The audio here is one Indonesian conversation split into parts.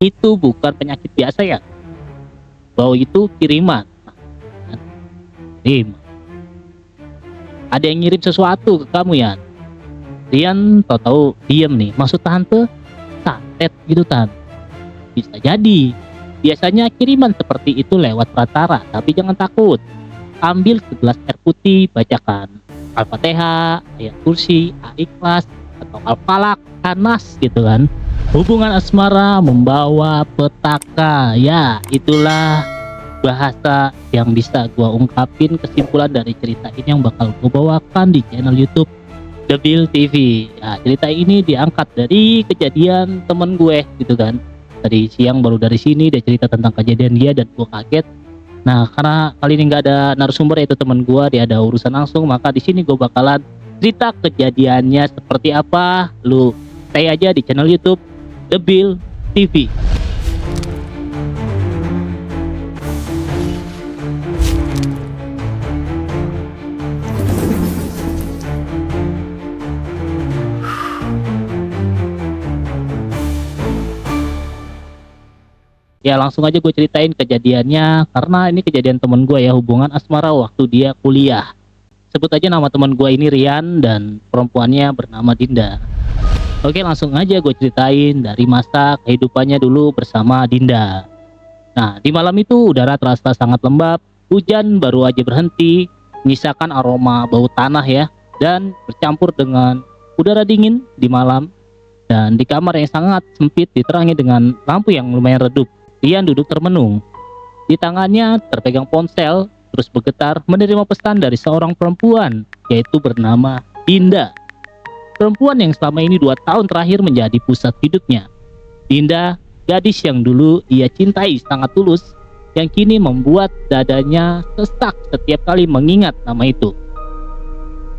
Itu bukan penyakit biasa ya. Bau itu kiriman. Kirim. Ada yang ngirim sesuatu ke kamu ya. Rian tahu-tahu diem nih. Maksud tante santet gitu tan. Bisa jadi. Biasanya kiriman seperti itu lewat perantara. Tapi jangan takut. Ambil segelas air putih, bacakan Al-Fatihah, ayat kursi, Al-Ikhlas, atau Al-Falaq, Anas gitu kan. Hubungan asmara membawa petaka. Ya, itulah bahasa yang bisa gua ungkapin kesimpulan dari cerita ini yang bakal gua bawakan di channel YouTube The Bill TV. Ya, cerita ini diangkat dari kejadian temen gue gitu kan. Tadi siang baru dari sini dia cerita tentang kejadian dia dan gua kaget. Nah, karena kali ini nggak ada narasumber yaitu teman gua, dia ada urusan langsung, maka di sini gua bakalan cerita kejadiannya seperti apa. Lu stay aja di channel YouTube The Bill TV. Ya langsung aja gue ceritain kejadiannya karena ini kejadian temen gue ya, hubungan asmara waktu dia kuliah. Sebut aja nama teman gue ini Rian dan perempuannya bernama Dinda. Oke, langsung aja gue ceritain dari masa kehidupannya dulu bersama Dinda. Nah, di malam itu udara terasa sangat lembab, hujan baru aja berhenti, menyisakan aroma bau tanah ya, dan bercampur dengan udara dingin di malam. Dan di kamar yang sangat sempit diterangi dengan lampu yang lumayan redup. Rian duduk termenung. Di tangannya terpegang ponsel, terus bergetar menerima pesan dari seorang perempuan, yaitu bernama Dinda. Perempuan yang selama ini 2 tahun terakhir menjadi pusat hidupnya. Dinda, gadis yang dulu ia cintai sangat tulus, yang kini membuat dadanya sesak setiap kali mengingat nama itu.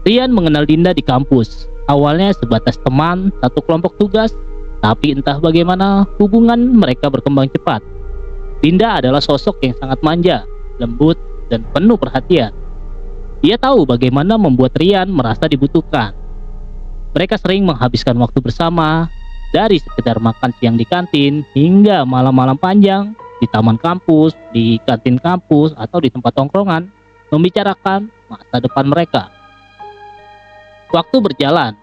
Rian mengenal Dinda di kampus. Awalnya sebatas teman, satu kelompok tugas, tapi entah bagaimana hubungan mereka berkembang cepat. Dinda adalah sosok yang sangat manja, lembut, dan penuh perhatian. Ia tahu bagaimana membuat Rian merasa dibutuhkan. Mereka sering menghabiskan waktu bersama, dari sekedar makan siang di kantin, hingga malam-malam panjang, di taman kampus, di kantin kampus, atau di tempat tongkrongan, membicarakan masa depan mereka. Waktu berjalan,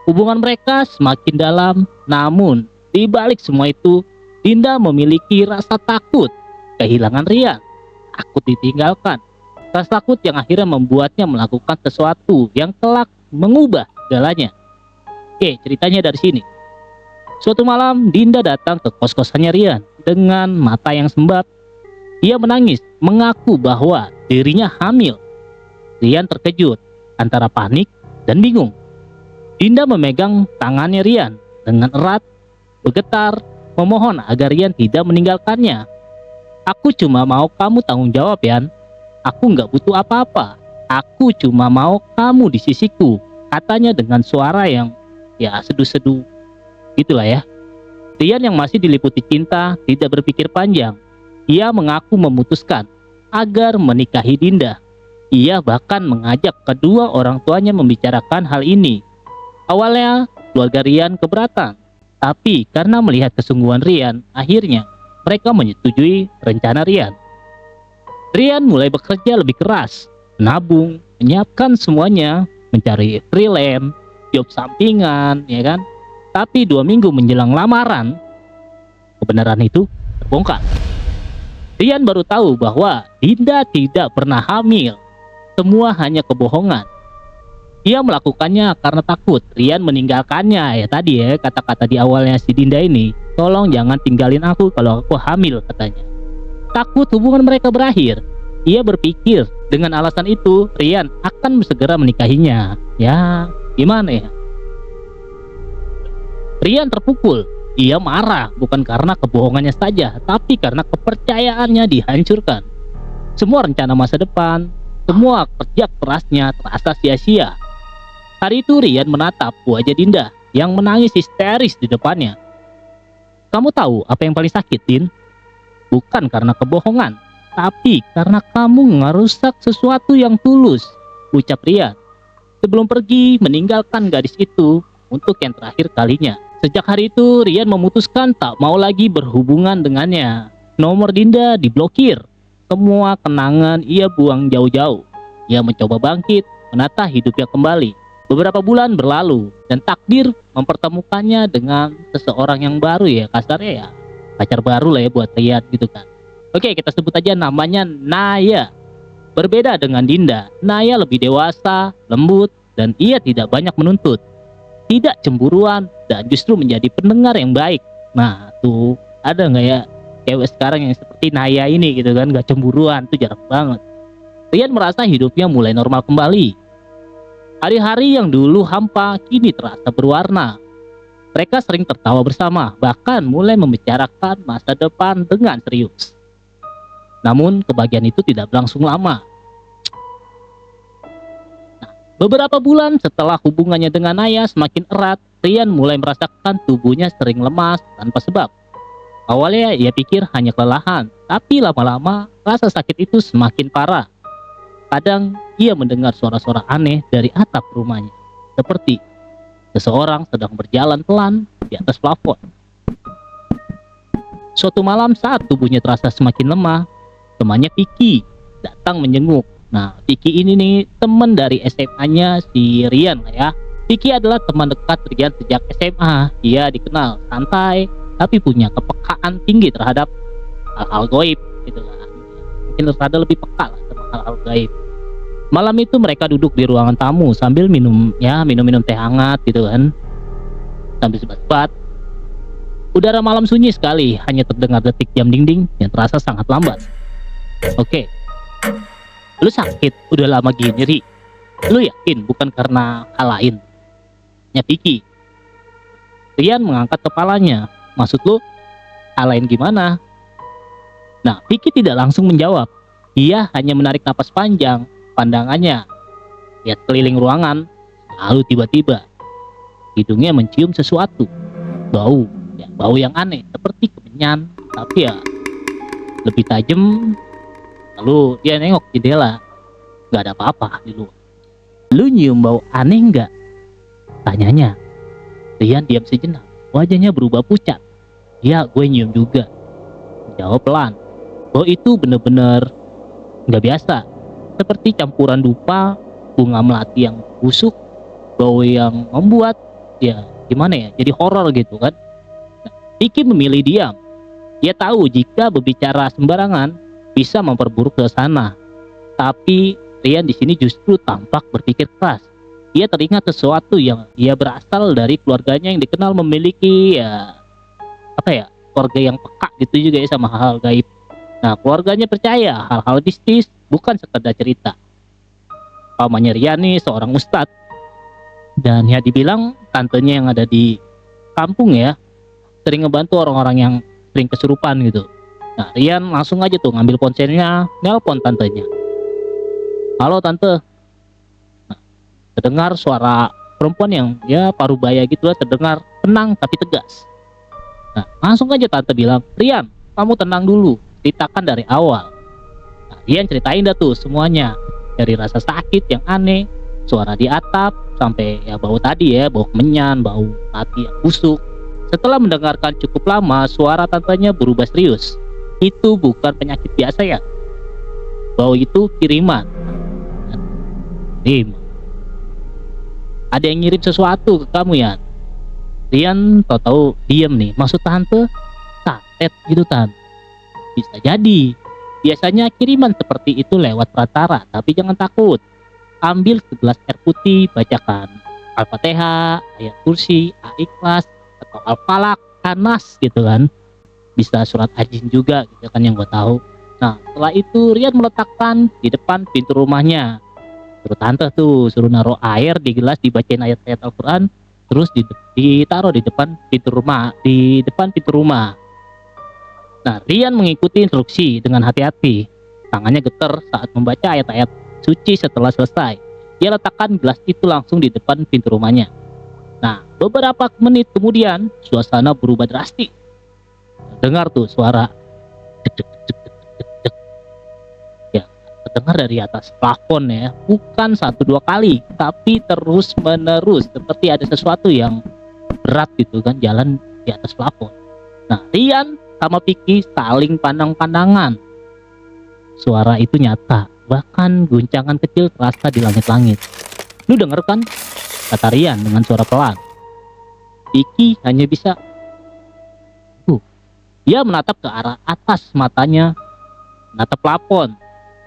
hubungan mereka semakin dalam, namun di balik semua itu, Dinda memiliki rasa takut kehilangan Rian, takut ditinggalkan. Rasa takut yang akhirnya membuatnya melakukan sesuatu yang kelak mengubah segalanya. Oke, ceritanya dari sini. Suatu malam, Dinda datang ke kos-kosannya Rian dengan mata yang sembab. Ia menangis, mengaku bahwa dirinya hamil. Rian terkejut, antara panik dan bingung. Dinda memegang tangannya Rian dengan erat, bergetar, memohon agar Rian tidak meninggalkannya. Aku cuma mau kamu tanggung jawab, Yan. Aku nggak butuh apa-apa. Aku cuma mau kamu di sisiku, katanya dengan suara yang ya seduh-seduh gitulah ya. Rian yang masih diliputi cinta tidak berpikir panjang. Ia mengaku memutuskan agar menikahi Dinda. Ia bahkan mengajak kedua orang tuanya membicarakan hal ini. Awalnya keluarga Rian keberatan, tapi karena melihat kesungguhan Rian, akhirnya mereka menyetujui rencana Rian. Rian mulai bekerja lebih keras, menabung, menyiapkan semuanya, mencari freelance, job sampingan, ya kan? Tapi 2 minggu menjelang lamaran, kebenaran itu terbongkar. Rian baru tahu bahwa Dinda tidak pernah hamil. Semua hanya kebohongan. Ia melakukannya karena takut Rian meninggalkannya. Ya tadi ya kata-kata di awalnya si Dinda ini, tolong jangan tinggalin aku kalau aku hamil, katanya. Takut hubungan mereka berakhir. Ia berpikir dengan alasan itu Rian akan segera menikahinya. Ya gimana ya? Rian terpukul. Ia marah bukan karena kebohongannya saja, tapi karena kepercayaannya dihancurkan. Semua rencana masa depan, semua kerja kerasnya terasa sia-sia. Hari itu Rian menatap wajah Dinda yang menangis histeris di depannya. Kamu tahu apa yang paling sakit, Din? Bukan karena kebohongan, tapi karena kamu ngerusak sesuatu yang tulus, ucap Rian. Sebelum pergi meninggalkan gadis itu untuk yang terakhir kalinya. Sejak hari itu, Rian memutuskan tak mau lagi berhubungan dengannya. Nomor Dinda diblokir. Semua kenangan ia buang jauh-jauh. Ia mencoba bangkit, menata hidupnya kembali. Beberapa bulan berlalu, dan takdir mempertemukannya dengan seseorang yang baru ya, kasarnya ya. Pacar baru lah ya buat Rian gitu kan. Oke, kita sebut aja namanya Naya. Berbeda dengan Dinda, Naya lebih dewasa, lembut, dan ia tidak banyak menuntut. Tidak cemburuan, dan justru menjadi pendengar yang baik. Nah, tuh ada nggak ya cewek sekarang yang seperti Naya ini gitu kan, nggak cemburuan, tuh jarang banget. Rian merasa hidupnya mulai normal kembali. Hari-hari yang dulu hampa kini terasa berwarna. Mereka sering tertawa bersama, bahkan mulai membicarakan masa depan dengan serius. Namun kebahagiaan itu tidak berlangsung lama. Beberapa bulan setelah hubungannya dengan Naya semakin erat, Rian mulai merasakan tubuhnya sering lemas tanpa sebab. Awalnya ia pikir hanya kelelahan, tapi lama-lama rasa sakit itu semakin parah. Kadang ia mendengar suara-suara aneh dari atap rumahnya, seperti seseorang sedang berjalan pelan di atas plafon. Suatu malam saat tubuhnya terasa semakin lemah, temannya Vicky datang menjenguk. Nah, Vicky ini nih teman dari SMA-nya si Rian lah ya. Vicky adalah teman dekat Rian sejak SMA. Dia dikenal santai, tapi punya kepekaan tinggi terhadap hal-hal gaib gitu kan. Mungkin rada lebih peka lah sama hal-hal gaib. Malam itu mereka duduk di ruangan tamu sambil minum teh hangat gitu kan. Sambil sebat-sebat. Udara malam sunyi sekali, hanya terdengar detik jam dinding yang terasa sangat lambat. Oke. Lu sakit udah lama gini, Ri. Lu yakin bukan karena hal lain? Ya Vicky. Rian mengangkat kepalanya. Maksud lu hal lain gimana? Nah, Vicky tidak langsung menjawab. Ia hanya menarik napas panjang. Pandangannya lihat keliling ruangan. Lalu tiba-tiba hidungnya mencium sesuatu. Bau yang aneh seperti kemenyan, tapi ya lebih tajam. Lalu dia nengok jendela, nggak ada apa-apa di luar. Lu nyium bau aneh nggak? Tanyanya. Rian diam sejenak, wajahnya berubah pucat. Ya, gue nyium juga. Jawab pelan. Bau itu bener-bener nggak biasa, seperti campuran dupa, bunga melati yang busuk, bau yang membuat ya gimana ya, jadi horor gitu kan. Vicky memilih diam. Dia tahu jika berbicara sembarangan bisa memperburuk suasana. Tapi Rian di sini justru tampak berpikir keras. Dia teringat sesuatu yang dia berasal dari keluarganya yang dikenal memiliki keluarga yang peka gitu juga ya sama hal-hal gaib. Nah, keluarganya percaya hal-hal mistis bukan sekedar cerita. Pamannya Rian nih seorang ustadz, dan ya dibilang tantenya yang ada di kampung ya sering ngebantu orang-orang yang sering kesurupan gitu. Nah, Rian langsung aja tuh ngambil ponselnya, nelpon tantenya. Halo tante. Nah, terdengar suara perempuan yang ya parubaya gitu lah, terdengar tenang tapi tegas. Nah, langsung aja tante bilang, Rian, kamu tenang dulu, ceritakan dari awal. Nah, Rian ceritain dah tuh semuanya, dari rasa sakit yang aneh, suara di atap, sampai ya bau tadi ya, bau kemenyan, bau mati yang busuk. Setelah mendengarkan cukup lama, suara tantenya berubah serius. Itu bukan penyakit biasa ya. Bau itu kiriman. Ada yang ngirim sesuatu ke kamu ya? Rian tahu diem nih. Maksud tante santet gitu tan? Bisa jadi. Biasanya kiriman seperti itu lewat perantara, tapi jangan takut. Ambil segelas air putih, bacakan Al-Fatihah, ayat kursi, Al-Ikhlas, atau Al-Falaq, Anas gitu kan. Bisa surat Ajin juga gitu kan yang gue tahu. Nah, setelah itu Rian meletakkan di depan pintu rumahnya. Suruh tante tuh suruh naruh air di gelas, dibacain ayat-ayat Al-Quran, terus ditaruh di depan pintu rumah. Nah, Rian mengikuti instruksi dengan hati-hati. Tangannya getar saat membaca ayat-ayat suci. Setelah selesai, dia letakkan gelas itu langsung di depan pintu rumahnya. Nah, beberapa menit kemudian suasana berubah drastis. Dengar tuh suara ya, terdengar dari atas plafon ya, bukan 1-2 kali, tapi terus menerus, seperti ada sesuatu yang berat gitu kan, jalan di atas plafon. Nah, Rian sama Vicky saling pandang-pandangan. Suara itu nyata, bahkan guncangan kecil terasa di langit-langit. "Lu denger kan?" kata Rian dengan suara pelan. Vicky hanya bisa dia menatap ke arah atas, matanya menatap plafon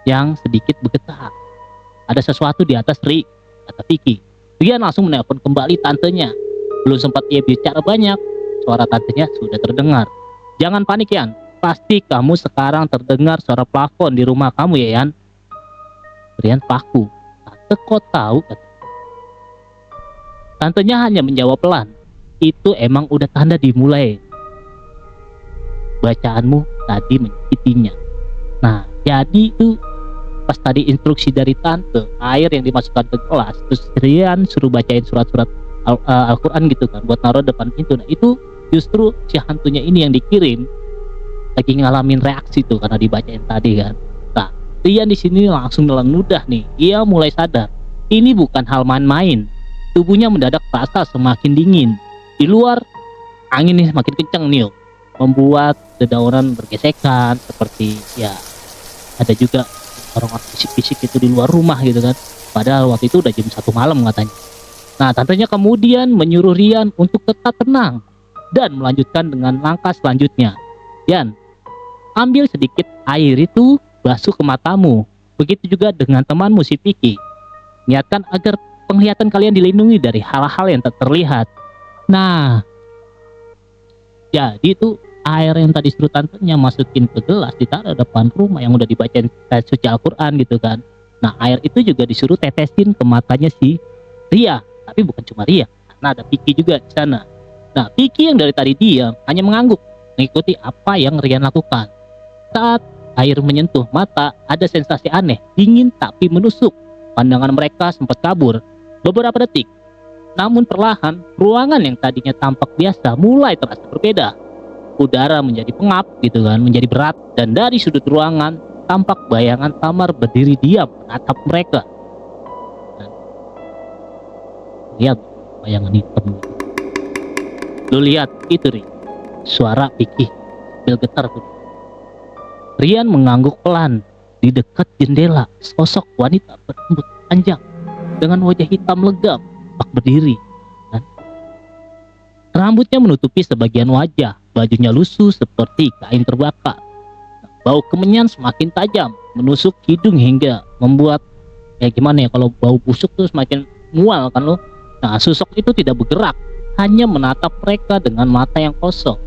yang sedikit bergetar. "Ada sesuatu di atas, Ri," kata Vicky. Rian langsung menelpon kembali tantenya. Belum sempat ia bicara banyak, suara tantenya sudah terdengar. "Jangan panik, Yan. Pasti kamu sekarang terdengar suara plafon di rumah kamu ya, Yan." Rian paku. "Tante kok tahu?" kata. Tantenya hanya menjawab pelan. "Itu emang udah tanda dimulai. Bacaanmu tadi menyakitinya." Nah, jadi itu pas tadi instruksi dari tante, air yang dimasukkan ke gelas, terus Rian suruh bacain surat-surat Al-Quran gitu kan, buat naruh depan pintu. Nah, itu justru si hantunya ini yang dikirim lagi ngalamin reaksi tuh karena dibacain tadi kan. Nah, Rian di sini langsung nelan ludah nih. Ia mulai sadar ini bukan hal main-main. Tubuhnya mendadak terasa semakin dingin. Di luar angin nih semakin kencang nih, membuat dedaunan bergesekan, seperti ya ada juga orang-orang bisik-bisik itu di luar rumah gitu kan. Padahal waktu itu udah jam 1 malam katanya. Nah, tantenya kemudian menyuruh Rian untuk tetap tenang dan melanjutkan dengan langkah selanjutnya. "Yan, ambil sedikit air itu, basuh ke matamu. Begitu juga dengan temanmu si Vicky. Niatkan agar penglihatan kalian dilindungi dari hal-hal yang tak terlihat." Nah, jadi itu air yang tadi suruh tantenya masukin ke gelas, ditaruh depan rumah yang udah dibacain ayat suci Al-Quran gitu kan. Nah, air itu juga disuruh tetesin ke matanya si Ria. Tapi bukan cuma Ria, karena ada Vicky juga di sana. Nah, Vicky yang dari tadi diam hanya mengangguk mengikuti apa yang Rian lakukan. Saat air menyentuh mata, ada sensasi aneh, dingin tapi menusuk. Pandangan mereka sempat kabur beberapa detik. Namun perlahan, ruangan yang tadinya tampak biasa mulai terasa berbeda. Udara menjadi pengap gitu kan, menjadi berat, dan dari sudut ruangan tampak bayangan samar berdiri diam menatap mereka. Dan lihat bayangan hitam gitu. "Lu lihat itu, Ri," suara Vicky sambil getar tuh. Rian mengangguk pelan. Di dekat jendela, sosok wanita berambut panjang dengan wajah hitam legam berdiri. Dan rambutnya menutupi sebagian wajah, bajunya lusuh seperti kain terbakar. Bau kemenyan semakin tajam, menusuk hidung hingga membuat ya gimana ya, kalau bau busuk tuh semakin mual kan lo. Nah, sosok itu tidak bergerak, hanya menatap mereka dengan mata yang kosong.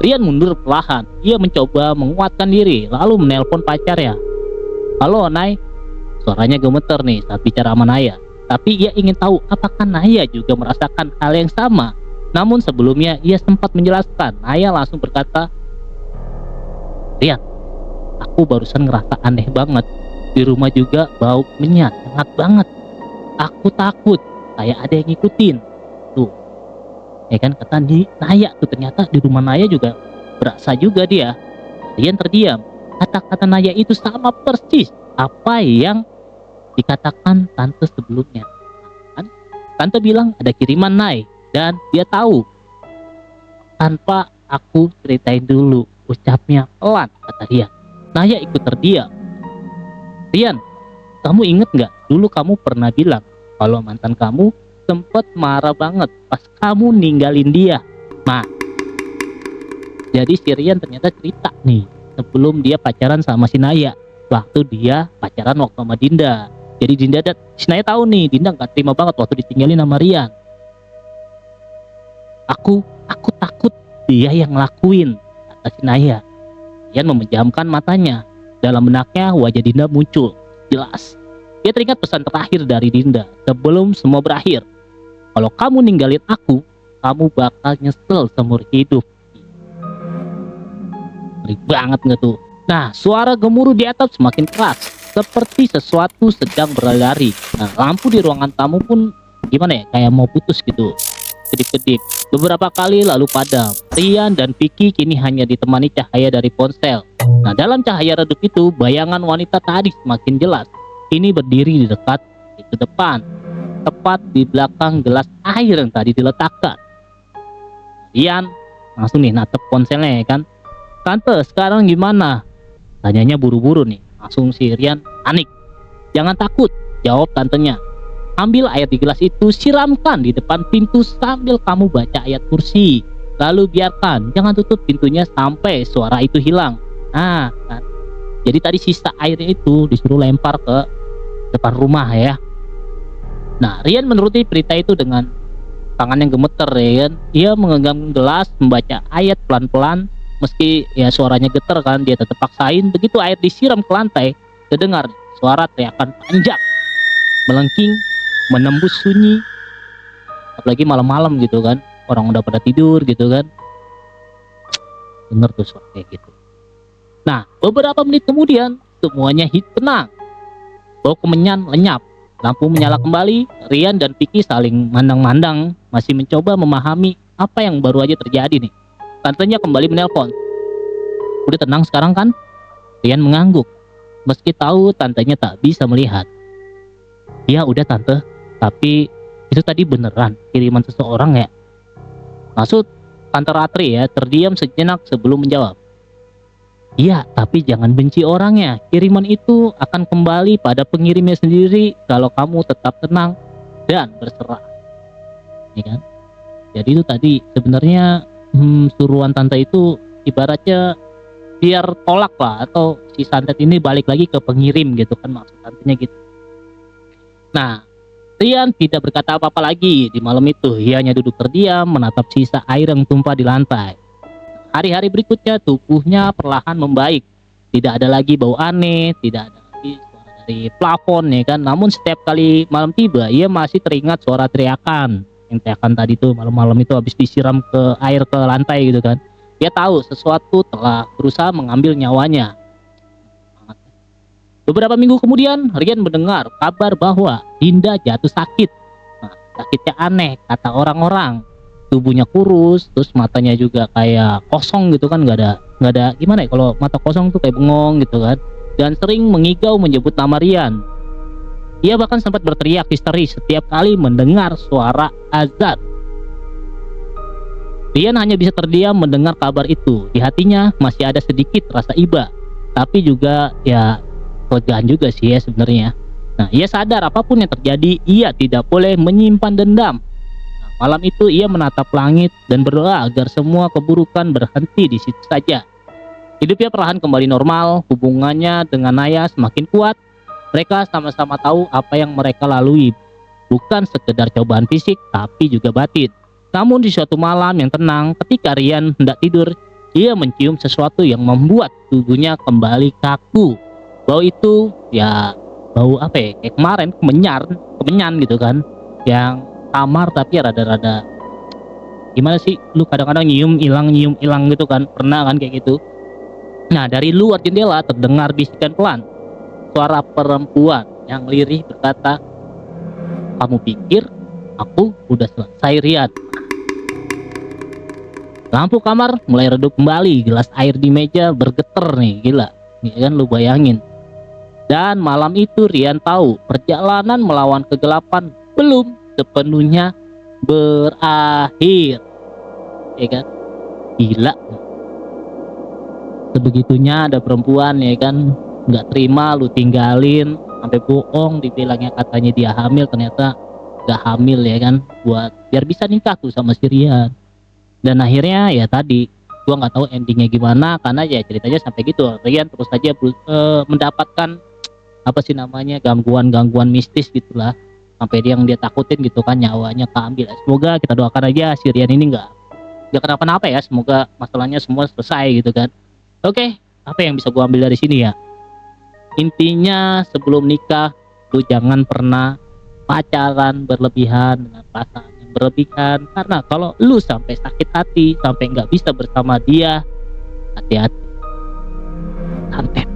Rian mundur perlahan. Ia mencoba menguatkan diri, lalu menelpon pacarnya. "Halo, Nay." Suaranya gemeter nih saat bicara sama Naya. Tapi ia ingin tahu apakah Naya juga merasakan hal yang sama. Namun sebelumnya ia sempat menjelaskan. Naya langsung berkata, "Rian, aku barusan ngerasa aneh banget. Di rumah juga bau menyan, enak banget. Aku takut kayak ada yang ngikutin." Tuh, ya kan, kata Naya tuh, ternyata di rumah Naya juga berasa juga dia. Rian terdiam. Kata-kata Naya itu sama persis apa yang dikatakan tante sebelumnya. Kan? Tante bilang ada kiriman, Nay, dan dia tahu tanpa aku ceritain dulu. Ucapnya pelan, kata Rian. Naya ikut terdiam. "Rian, kamu inget gak dulu kamu pernah bilang kalau mantan kamu sempet marah banget pas kamu ninggalin dia?" Nah, jadi si Rian ternyata cerita nih sebelum dia pacaran sama si Naya, waktu dia pacaran waktu sama Dinda. Jadi Dinda dan si Naya tahu nih, Dinda gak terima banget waktu ditinggalin sama Rian. Aku takut dia yang ngelakuin," kata si Naya. Rian memejamkan matanya. Dalam benaknya wajah Dinda muncul jelas. Dia teringat pesan terakhir dari Dinda sebelum semua berakhir. "Kalau kamu ninggalin aku, kamu bakal nyesel seumur hidup." Ngeri banget gak tuh? Nah, suara gemuruh di atap semakin keras, seperti sesuatu sedang berlari. Nah, lampu di ruangan tamu pun gimana ya, kayak mau putus gitu, kedip-kedip. Beberapa kali lalu padam. Rian dan Vicky kini hanya ditemani cahaya dari ponsel. Nah, dalam cahaya redup itu, bayangan wanita tadi semakin jelas. Ini berdiri di dekat pintu depan, tepat di belakang gelas air yang tadi diletakkan. Rian langsung nih natep ponselnya ya kan. Tante sekarang gimana? Tanyanya buru-buru nih. Langsung si Rian panik. Jangan takut, jawab tantenya. Ambil air di gelas itu, siramkan di depan pintu sambil kamu baca ayat kursi. Lalu biarkan, jangan tutup pintunya sampai suara itu hilang. Nah kan. Jadi tadi sisa airnya itu disuruh lempar ke depan rumah ya. Nah Rian menuruti perintah itu dengan tangannya gemeter ya kan. Ia menggenggam gelas, membaca ayat pelan-pelan. Meski ya suaranya getar kan, dia tetap paksain. Begitu air disiram ke lantai, terdengar suara teriakan panjang melengking, menembus sunyi. Apalagi malam-malam gitu kan, orang udah pada tidur gitu kan, denger tuh suara kayak gitu. Nah beberapa menit kemudian semuanya tenang. Bau kemenyan lenyap, lampu menyala kembali. Rian dan Vicky saling mandang-mandang, masih mencoba memahami apa yang baru aja terjadi nih. Tantenya kembali menelpon. Udah tenang sekarang kan? Rian mengangguk, meski tahu tantenya tak bisa melihat. Iya udah tante, tapi itu tadi beneran kiriman seseorang ya? Maksud Tante Ratri ya terdiam sejenak sebelum menjawab. Iya, tapi jangan benci orangnya. Kiriman itu akan kembali pada pengirimnya sendiri kalau kamu tetap tenang dan berserah. Ya kan? Jadi itu tadi sebenarnya suruhan tante itu ibaratnya biar tolak lah, atau si santet ini balik lagi ke pengirim gitu kan, maksud tantenya gitu. Nah Rian tidak berkata apa-apa lagi di malam itu. Ia hanya duduk terdiam menatap sisa air yang tumpah di lantai. Hari-hari berikutnya tubuhnya perlahan membaik. Tidak ada lagi bau aneh, tidak ada lagi suara dari plafon ya kan. Namun setiap kali malam tiba ia masih teringat suara teriakan. Yang teriakan tadi tuh malam-malam itu habis disiram ke air ke lantai gitu kan. Dia tahu sesuatu telah berusaha mengambil nyawanya. Beberapa minggu kemudian Rian mendengar kabar bahwa Dinda jatuh sakit. Nah, sakitnya aneh kata orang-orang. Tubuhnya kurus, terus matanya juga kayak kosong gitu kan, nggak ada gimana ya, kalau mata kosong tuh kayak bengong gitu kan. Dan sering mengigau menyebut nama Rian. Ia bahkan sempat berteriak histeris setiap kali mendengar suara azan. Rian hanya bisa terdiam mendengar kabar itu. Di hatinya masih ada sedikit rasa iba, tapi juga ya kelegaan juga sih ya sebenarnya. Nah, ia sadar apapun yang terjadi, ia tidak boleh menyimpan dendam. Nah, malam itu ia menatap langit dan berdoa agar semua keburukan berhenti di situ saja. Hidupnya perlahan kembali normal, hubungannya dengan Naya semakin kuat. Mereka sama-sama tahu apa yang mereka lalui, bukan sekedar cobaan fisik, tapi juga batin. Namun di suatu malam yang tenang, ketika Rian hendak tidur, ia mencium sesuatu yang membuat tubuhnya kembali kaku. Bau itu ya bau apa ya, kayak kemarin kemenyan gitu kan, yang samar tapi rada-rada gimana sih, lu kadang-kadang nyium hilang gitu kan, pernah kan kayak gitu. Nah dari luar jendela terdengar bisikan pelan, suara perempuan yang lirih berkata, kamu pikir aku udah selesai Rian? Lampu kamar mulai redup kembali, gelas air di meja bergetar nih, gila ya kan, lu bayangin. Dan malam itu Rian tahu perjalanan melawan kegelapan belum sepenuhnya berakhir, ya kan. Gila, sebegitunya ada perempuan ya kan, nggak terima lu tinggalin, sampai bohong dibilangnya katanya dia hamil, ternyata nggak hamil ya kan, buat biar bisa nikah tuh sama si Rian. Dan akhirnya ya tadi gua nggak tahu endingnya gimana, karena ya ceritanya sampai gitu. Rian terus saja mendapatkan apa sih namanya, gangguan mistis gitulah, sampai dia yang dia takutin gitu kan, nyawanya keambil. Semoga kita doakan aja si Rian ini nggak kenapa-napa ya, semoga masalahnya semua selesai gitu kan. Oke, apa yang bisa gua ambil dari sini ya? Intinya sebelum nikah lu jangan pernah pacaran berlebihan dengan perasaan yang berlebihan, karena kalau lu sampai sakit hati, sampai nggak bisa bersama dia, hati-hati, santet.